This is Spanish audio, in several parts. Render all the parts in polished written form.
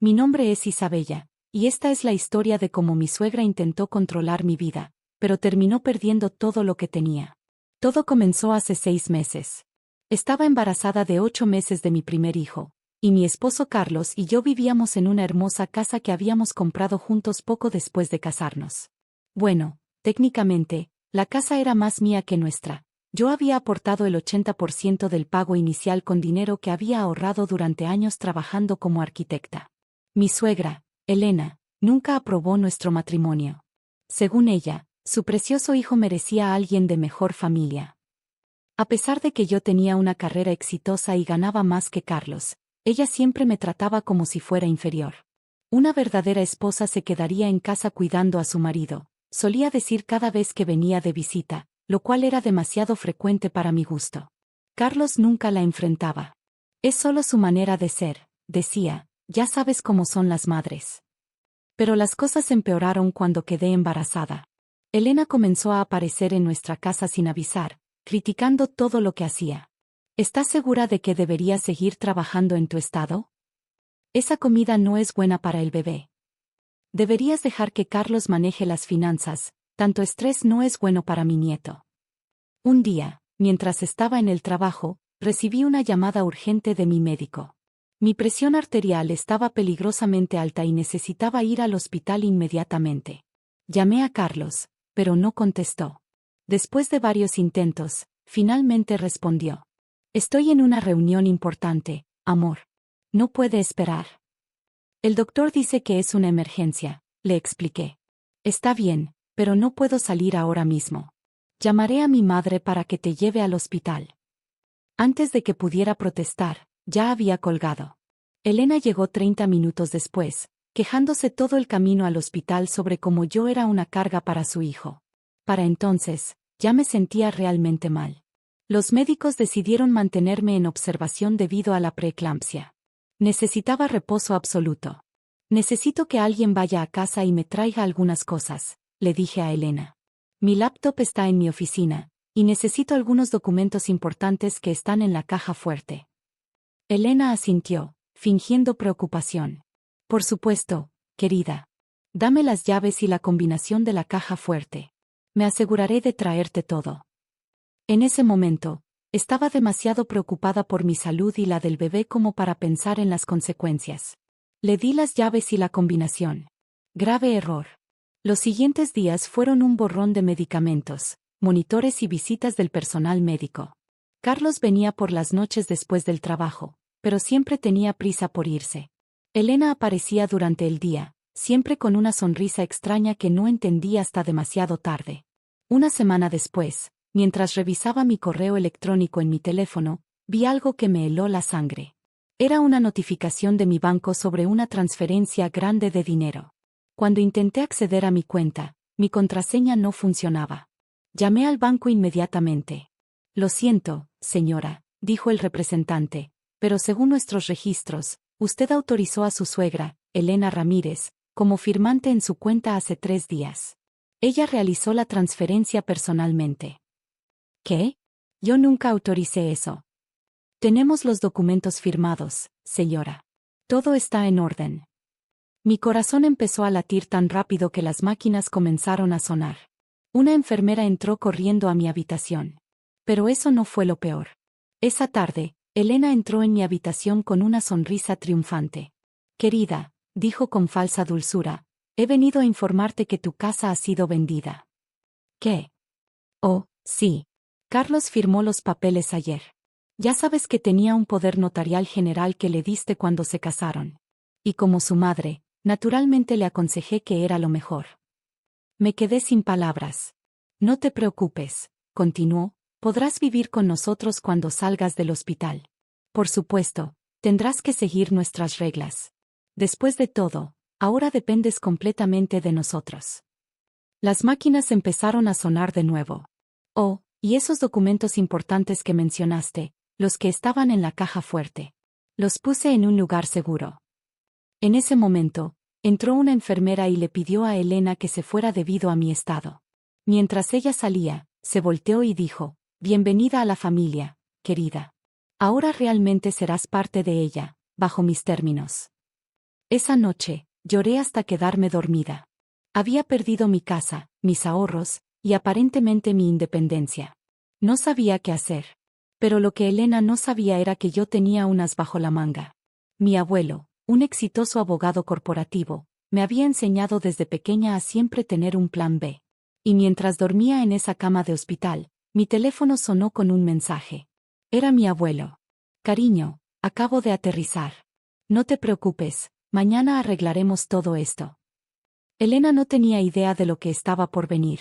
Mi nombre es Isabella, y esta es la historia de cómo mi suegra intentó controlar mi vida, pero terminó perdiendo todo lo que tenía. Todo comenzó hace 6 meses. Estaba embarazada de 8 meses de mi primer hijo, y mi esposo Carlos y yo vivíamos en una hermosa casa que habíamos comprado juntos poco después de casarnos. Bueno, técnicamente, la casa era más mía que nuestra. Yo había aportado el 80% del pago inicial con dinero que había ahorrado durante años trabajando como arquitecta. Mi suegra, Elena, nunca aprobó nuestro matrimonio. Según ella, su precioso hijo merecía a alguien de mejor familia. A pesar de que yo tenía una carrera exitosa y ganaba más que Carlos, ella siempre me trataba como si fuera inferior. Una verdadera esposa se quedaría en casa cuidando a su marido, solía decir cada vez que venía de visita, lo cual era demasiado frecuente para mi gusto. Carlos nunca la enfrentaba. Es solo su manera de ser, decía, ya sabes cómo son las madres. Pero las cosas empeoraron cuando quedé embarazada. Elena comenzó a aparecer en nuestra casa sin avisar, criticando todo lo que hacía. ¿Estás segura de que deberías seguir trabajando en tu estado? Esa comida no es buena para el bebé. Deberías dejar que Carlos maneje las finanzas, tanto estrés no es bueno para mi nieto. Un día, mientras estaba en el trabajo, recibí una llamada urgente de mi médico. Mi presión arterial estaba peligrosamente alta y necesitaba ir al hospital inmediatamente. Llamé a Carlos, pero no contestó. Después de varios intentos, finalmente respondió. Estoy en una reunión importante, amor. No puede esperar. El doctor dice que es una emergencia, le expliqué. Está bien, pero no puedo salir ahora mismo. Llamaré a mi madre para que te lleve al hospital. Antes de que pudiera protestar, ya había colgado. Elena llegó 30 minutos después, quejándose todo el camino al hospital sobre cómo yo era una carga para su hijo. Para entonces, ya me sentía realmente mal. Los médicos decidieron mantenerme en observación debido a la preeclampsia. Necesitaba reposo absoluto. Necesito que alguien vaya a casa y me traiga algunas cosas, le dije a Elena. Mi laptop está en mi oficina, y necesito algunos documentos importantes que están en la caja fuerte. Elena asintió, fingiendo preocupación. Por supuesto, querida. Dame las llaves y la combinación de la caja fuerte. Me aseguraré de traerte todo. En ese momento, estaba demasiado preocupada por mi salud y la del bebé como para pensar en las consecuencias. Le di las llaves y la combinación. Grave error. Los siguientes días fueron un borrón de medicamentos, monitores y visitas del personal médico. Carlos venía por las noches después del trabajo, pero siempre tenía prisa por irse. Elena aparecía durante el día, siempre con una sonrisa extraña que no entendí hasta demasiado tarde. Una semana después, mientras revisaba mi correo electrónico en mi teléfono, vi algo que me heló la sangre. Era una notificación de mi banco sobre una transferencia grande de dinero. Cuando intenté acceder a mi cuenta, mi contraseña no funcionaba. Llamé al banco inmediatamente. Lo siento, señora, dijo el representante, pero según nuestros registros, usted autorizó a su suegra, Elena Ramírez, como firmante en su cuenta hace 3 días. Ella realizó la transferencia personalmente. ¿Qué? Yo nunca autoricé eso. Tenemos los documentos firmados, señora. Todo está en orden. Mi corazón empezó a latir tan rápido que las máquinas comenzaron a sonar. Una enfermera entró corriendo a mi habitación. Pero eso no fue lo peor. Esa tarde, Elena entró en mi habitación con una sonrisa triunfante. Querida, dijo con falsa dulzura, he venido a informarte que tu casa ha sido vendida. ¿Qué? Oh, sí. Carlos firmó los papeles ayer. Ya sabes que tenía un poder notarial general que le diste cuando se casaron. Y como su madre, naturalmente le aconsejé que era lo mejor. Me quedé sin palabras. No te preocupes, continuó, podrás vivir con nosotros cuando salgas del hospital. Por supuesto, tendrás que seguir nuestras reglas. Después de todo, ahora dependes completamente de nosotros. Las máquinas empezaron a sonar de nuevo. Oh, y esos documentos importantes que mencionaste, los que estaban en la caja fuerte. Los puse en un lugar seguro. En ese momento, entró una enfermera y le pidió a Elena que se fuera debido a mi estado. Mientras ella salía, se volteó y dijo, bienvenida a la familia, querida. Ahora realmente serás parte de ella, bajo mis términos. Esa noche, lloré hasta quedarme dormida. Había perdido mi casa, mis ahorros, y aparentemente mi independencia. No sabía qué hacer. Pero lo que Elena no sabía era que yo tenía unas bajo la manga. Mi abuelo, un exitoso abogado corporativo, me había enseñado desde pequeña a siempre tener un plan B. Y mientras dormía en esa cama de hospital, mi teléfono sonó con un mensaje. Era mi abuelo. Cariño, acabo de aterrizar. No te preocupes, mañana arreglaremos todo esto. Elena no tenía idea de lo que estaba por venir.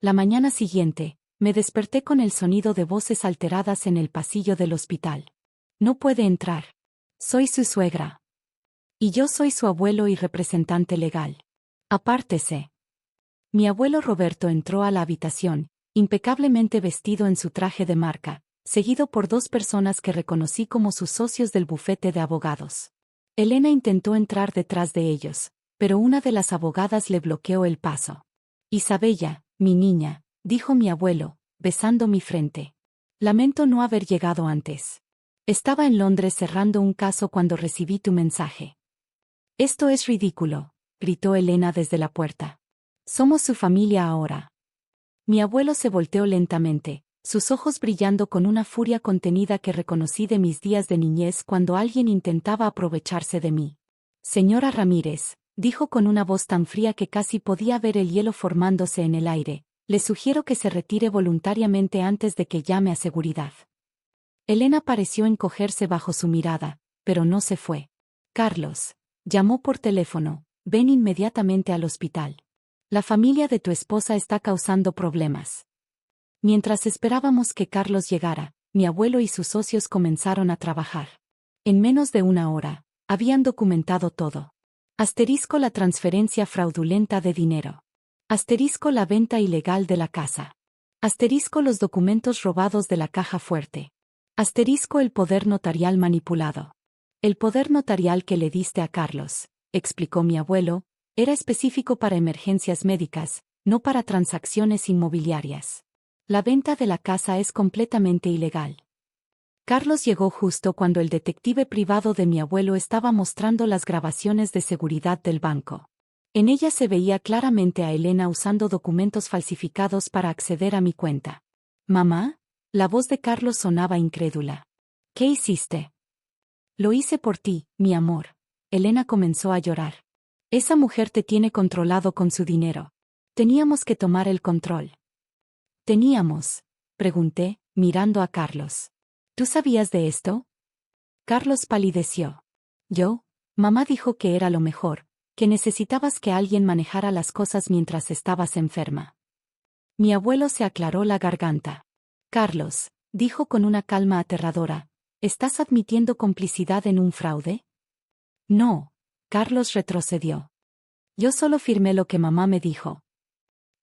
La mañana siguiente, me desperté con el sonido de voces alteradas en el pasillo del hospital. No puede entrar. Soy su suegra. Y yo soy su abuelo y representante legal. Apártese. Mi abuelo Roberto entró a la habitación, impecablemente vestido en su traje de marca, seguido por dos personas que reconocí como sus socios del bufete de abogados. Elena intentó entrar detrás de ellos, pero una de las abogadas le bloqueó el paso. Isabella, mi niña, dijo mi abuelo, besando mi frente. Lamento no haber llegado antes. Estaba en Londres cerrando un caso cuando recibí tu mensaje. Esto es ridículo, gritó Elena desde la puerta. Somos su familia ahora. Mi abuelo se volteó lentamente, sus ojos brillando con una furia contenida que reconocí de mis días de niñez cuando alguien intentaba aprovecharse de mí. Señora Ramírez, dijo con una voz tan fría que casi podía ver el hielo formándose en el aire, le sugiero que se retire voluntariamente antes de que llame a seguridad. Elena pareció encogerse bajo su mirada, pero no se fue. Carlos, llamó por teléfono, ven inmediatamente al hospital. La familia de tu esposa está causando problemas. Mientras esperábamos que Carlos llegara, mi abuelo y sus socios comenzaron a trabajar. En menos de una hora, habían documentado todo. Asterisco la transferencia fraudulenta de dinero. Asterisco la venta ilegal de la casa. Asterisco los documentos robados de la caja fuerte. Asterisco el poder notarial manipulado. El poder notarial que le diste a Carlos, explicó mi abuelo, era específico para emergencias médicas, no para transacciones inmobiliarias. La venta de la casa es completamente ilegal. Carlos llegó justo cuando el detective privado de mi abuelo estaba mostrando las grabaciones de seguridad del banco. En ellas se veía claramente a Elena usando documentos falsificados para acceder a mi cuenta. ¿Mamá? La voz de Carlos sonaba incrédula. ¿Qué hiciste? Lo hice por ti, mi amor. Elena comenzó a llorar. Esa mujer te tiene controlado con su dinero. Teníamos que tomar el control. ¿Teníamos? Pregunté, mirando a Carlos. ¿Tú sabías de esto? Carlos palideció. Yo, mamá dijo que era lo mejor, que necesitabas que alguien manejara las cosas mientras estabas enferma. Mi abuelo se aclaró la garganta. Carlos, dijo con una calma aterradora, ¿estás admitiendo complicidad en un fraude? No, Carlos retrocedió. Yo solo firmé lo que mamá me dijo.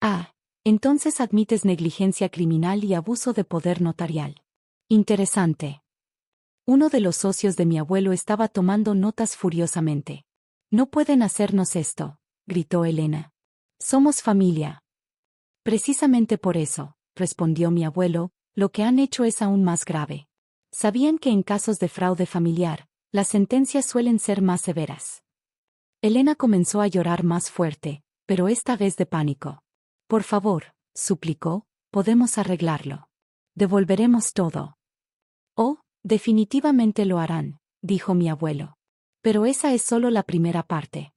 Ah, entonces admites negligencia criminal y abuso de poder notarial. Interesante. Uno de los socios de mi abuelo estaba tomando notas furiosamente. No pueden hacernos esto, gritó Elena. Somos familia. Precisamente por eso, respondió mi abuelo, lo que han hecho es aún más grave. ¿Sabían que en casos de fraude familiar, las sentencias suelen ser más severas? Elena comenzó a llorar más fuerte, pero esta vez de pánico. Por favor, suplicó, podemos arreglarlo. Devolveremos todo. Oh, definitivamente lo harán, dijo mi abuelo. Pero esa es solo la primera parte.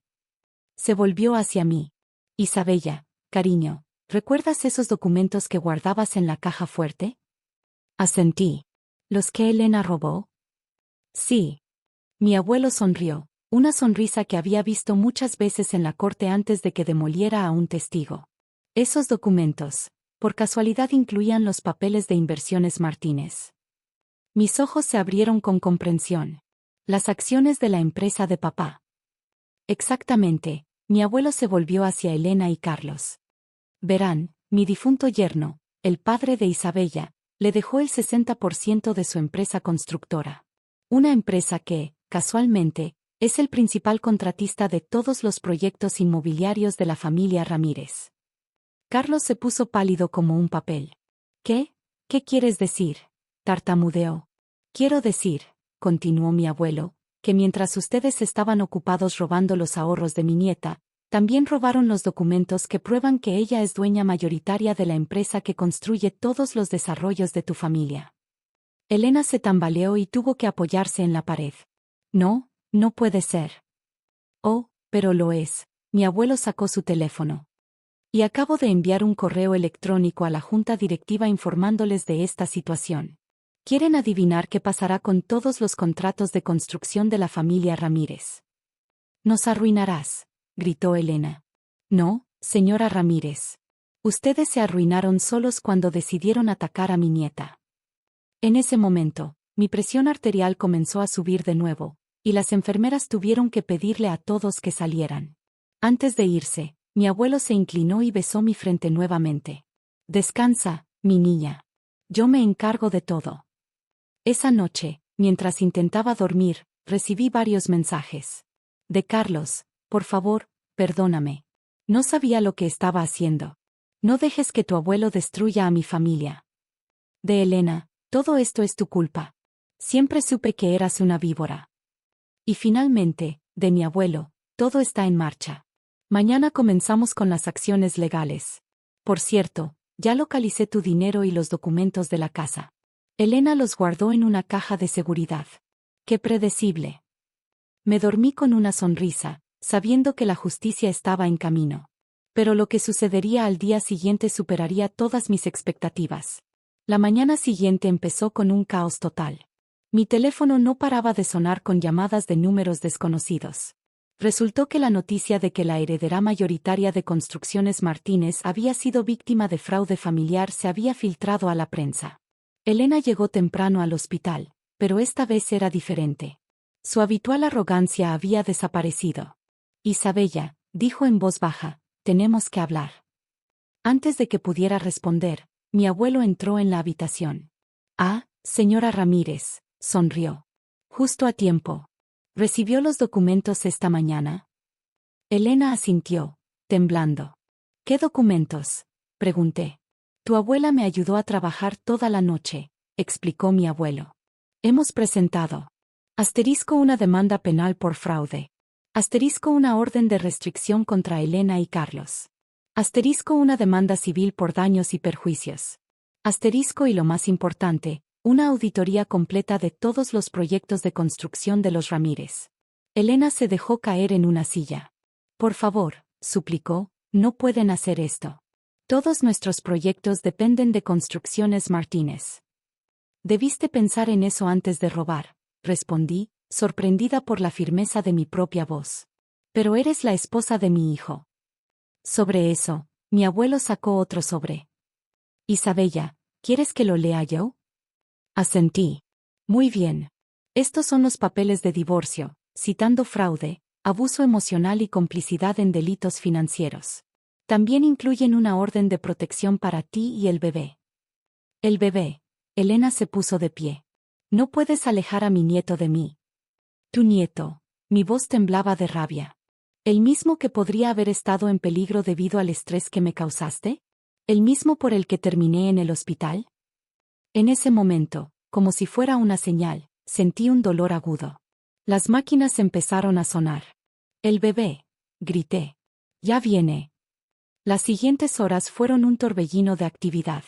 Se volvió hacia mí. Isabella, cariño, ¿recuerdas esos documentos que guardabas en la caja fuerte? Asentí. ¿Los que Elena robó? Sí. Mi abuelo sonrió, una sonrisa que había visto muchas veces en la corte antes de que demoliera a un testigo. Esos documentos, por casualidad, incluían los papeles de Inversiones Martínez. Mis ojos se abrieron con comprensión. Las acciones de la empresa de papá. Exactamente, mi abuelo se volvió hacia Elena y Carlos. Verán, mi difunto yerno, el padre de Isabella, le dejó el 60% de su empresa constructora. Una empresa que, casualmente, es el principal contratista de todos los proyectos inmobiliarios de la familia Ramírez. Carlos se puso pálido como un papel. ¿Qué? ¿Qué quieres decir? Tartamudeó. Quiero decir, continuó mi abuelo, que mientras ustedes estaban ocupados robando los ahorros de mi nieta, también robaron los documentos que prueban que ella es dueña mayoritaria de la empresa que construye todos los desarrollos de tu familia. Elena se tambaleó y tuvo que apoyarse en la pared. No, no puede ser. Oh, pero lo es. Mi abuelo sacó su teléfono. Y acabo de enviar un correo electrónico a la junta directiva informándoles de esta situación. ¿Quieren adivinar qué pasará con todos los contratos de construcción de la familia Ramírez? Nos arruinarás, gritó Elena. No, señora Ramírez. Ustedes se arruinaron solos cuando decidieron atacar a mi nieta. En ese momento, mi presión arterial comenzó a subir de nuevo, y las enfermeras tuvieron que pedirle a todos que salieran. Antes de irse, mi abuelo se inclinó y besó mi frente nuevamente. Descansa, mi niña. Yo me encargo de todo. Esa noche, mientras intentaba dormir, recibí varios mensajes. De Carlos, por favor, perdóname. No sabía lo que estaba haciendo. No dejes que tu abuelo destruya a mi familia. De Elena, todo esto es tu culpa. Siempre supe que eras una víbora. Y finalmente, de mi abuelo, todo está en marcha. Mañana comenzamos con las acciones legales. Por cierto, ya localicé tu dinero y los documentos de la casa. Elena los guardó en una caja de seguridad. ¡Qué predecible! Me dormí con una sonrisa, sabiendo que la justicia estaba en camino. Pero lo que sucedería al día siguiente superaría todas mis expectativas. La mañana siguiente empezó con un caos total. Mi teléfono no paraba de sonar con llamadas de números desconocidos. Resultó que la noticia de que la heredera mayoritaria de Construcciones Martínez había sido víctima de fraude familiar se había filtrado a la prensa. Elena llegó temprano al hospital, pero esta vez era diferente. Su habitual arrogancia había desaparecido. Isabella, dijo en voz baja, tenemos que hablar. Antes de que pudiera responder, mi abuelo entró en la habitación. Ah, señora Ramírez, sonrió. Justo a tiempo. ¿Recibió los documentos esta mañana? Elena asintió, temblando. ¿Qué documentos?, pregunté. Tu abuela me ayudó a trabajar toda la noche, explicó mi abuelo. Hemos presentado. Asterisco una demanda penal por fraude. Asterisco una orden de restricción contra Elena y Carlos. Asterisco una demanda civil por daños y perjuicios. Asterisco y lo más importante, una auditoría completa de todos los proyectos de construcción de los Ramírez. Elena se dejó caer en una silla. Por favor, suplicó, no pueden hacer esto. Todos nuestros proyectos dependen de Construcciones Martínez. Debiste pensar en eso antes de robar, respondí, sorprendida por la firmeza de mi propia voz. Pero eres la esposa de mi hijo. Sobre eso, mi abuelo sacó otro sobre. Isabella, ¿quieres que lo lea yo? Asentí. Muy bien. Estos son los papeles de divorcio, citando fraude, abuso emocional y complicidad en delitos financieros. También incluyen una orden de protección para ti y el bebé. El bebé. Elena se puso de pie. No puedes alejar a mi nieto de mí. Tu nieto. Mi voz temblaba de rabia. ¿El mismo que podría haber estado en peligro debido al estrés que me causaste? ¿El mismo por el que terminé en el hospital? En ese momento, como si fuera una señal, sentí un dolor agudo. Las máquinas empezaron a sonar. El bebé, grité. Ya viene. Las siguientes horas fueron un torbellino de actividad.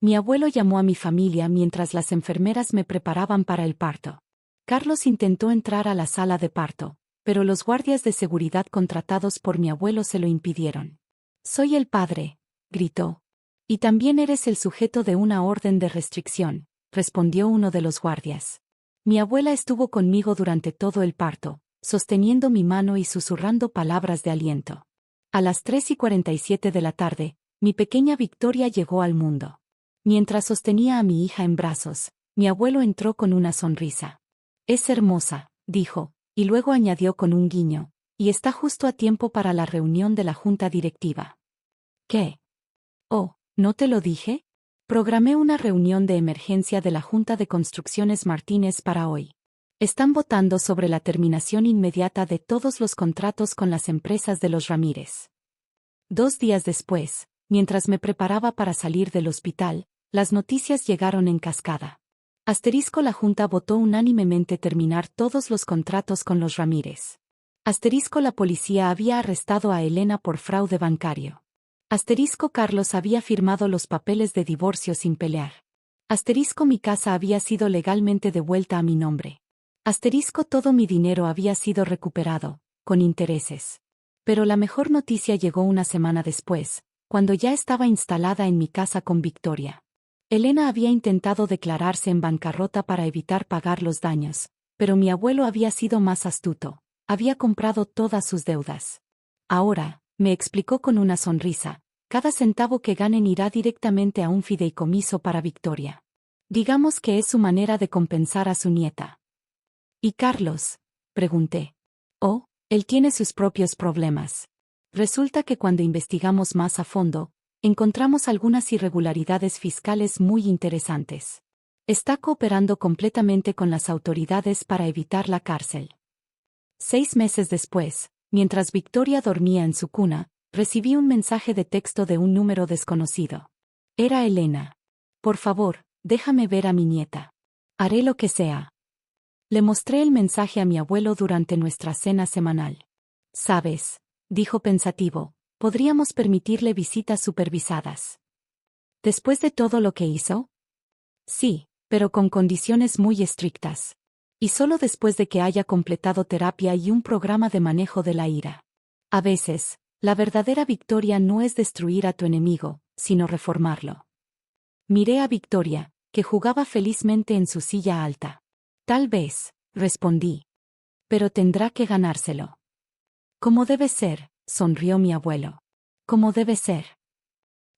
Mi abuelo llamó a mi familia mientras las enfermeras me preparaban para el parto. Carlos intentó entrar a la sala de parto, pero los guardias de seguridad contratados por mi abuelo se lo impidieron. Soy el padre, gritó. Y también eres el sujeto de una orden de restricción, respondió uno de los guardias. Mi abuela estuvo conmigo durante todo el parto, sosteniendo mi mano y susurrando palabras de aliento. A las 3:47 de la tarde, mi pequeña Victoria llegó al mundo. Mientras sostenía a mi hija en brazos, mi abuelo entró con una sonrisa. Es hermosa, dijo, y luego añadió con un guiño, y está justo a tiempo para la reunión de la junta directiva. ¿Qué? Oh, ¿no te lo dije? Programé una reunión de emergencia de la Junta de Construcciones Martínez para hoy. Están votando sobre la terminación inmediata de todos los contratos con las empresas de los Ramírez. 2 días después, mientras me preparaba para salir del hospital, las noticias llegaron en cascada. Asterisco la Junta votó unánimemente terminar todos los contratos con los Ramírez. Asterisco la policía había arrestado a Elena por fraude bancario. Asterisco Carlos había firmado los papeles de divorcio sin pelear. Asterisco mi casa había sido legalmente devuelta a mi nombre. Asterisco todo mi dinero había sido recuperado, con intereses. Pero la mejor noticia llegó una semana después, cuando ya estaba instalada en mi casa con Victoria. Elena había intentado declararse en bancarrota para evitar pagar los daños, pero mi abuelo había sido más astuto, había comprado todas sus deudas. Ahora, me explicó con una sonrisa, cada centavo que ganen irá directamente a un fideicomiso para Victoria. Digamos que es su manera de compensar a su nieta. ¿Y Carlos? Pregunté. Oh, él tiene sus propios problemas. Resulta que cuando investigamos más a fondo, encontramos algunas irregularidades fiscales muy interesantes. Está cooperando completamente con las autoridades para evitar la cárcel. 6 meses después, mientras Victoria dormía en su cuna, recibí un mensaje de texto de un número desconocido. Era Elena. Por favor, déjame ver a mi nieta. Haré lo que sea. Le mostré el mensaje a mi abuelo durante nuestra cena semanal. ¿Sabes?, dijo pensativo, podríamos permitirle visitas supervisadas. ¿Después de todo lo que hizo? Sí, pero con condiciones muy estrictas. Y solo después de que haya completado terapia y un programa de manejo de la ira. A veces, la verdadera victoria no es destruir a tu enemigo, sino reformarlo. Miré a Victoria, que jugaba felizmente en su silla alta. Tal vez, respondí. Pero tendrá que ganárselo. Como debe ser, sonrió mi abuelo. Como debe ser.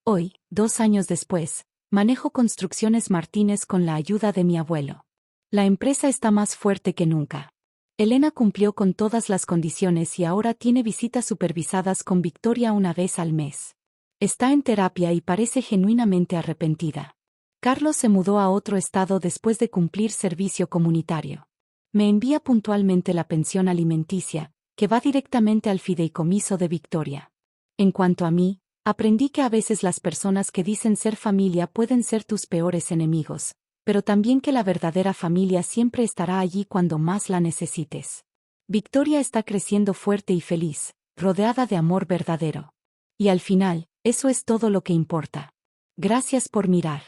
Hoy, 2 años después, manejo Construcciones Martínez con la ayuda de mi abuelo. La empresa está más fuerte que nunca. Elena cumplió con todas las condiciones y ahora tiene visitas supervisadas con Victoria una vez al mes. Está en terapia y parece genuinamente arrepentida. Carlos se mudó a otro estado después de cumplir servicio comunitario. Me envía puntualmente la pensión alimenticia, que va directamente al fideicomiso de Victoria. En cuanto a mí, aprendí que a veces las personas que dicen ser familia pueden ser tus peores enemigos, pero también que la verdadera familia siempre estará allí cuando más la necesites. Victoria está creciendo fuerte y feliz, rodeada de amor verdadero. Y al final, eso es todo lo que importa. Gracias por mirar.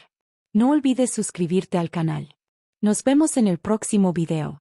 No olvides suscribirte al canal. Nos vemos en el próximo video.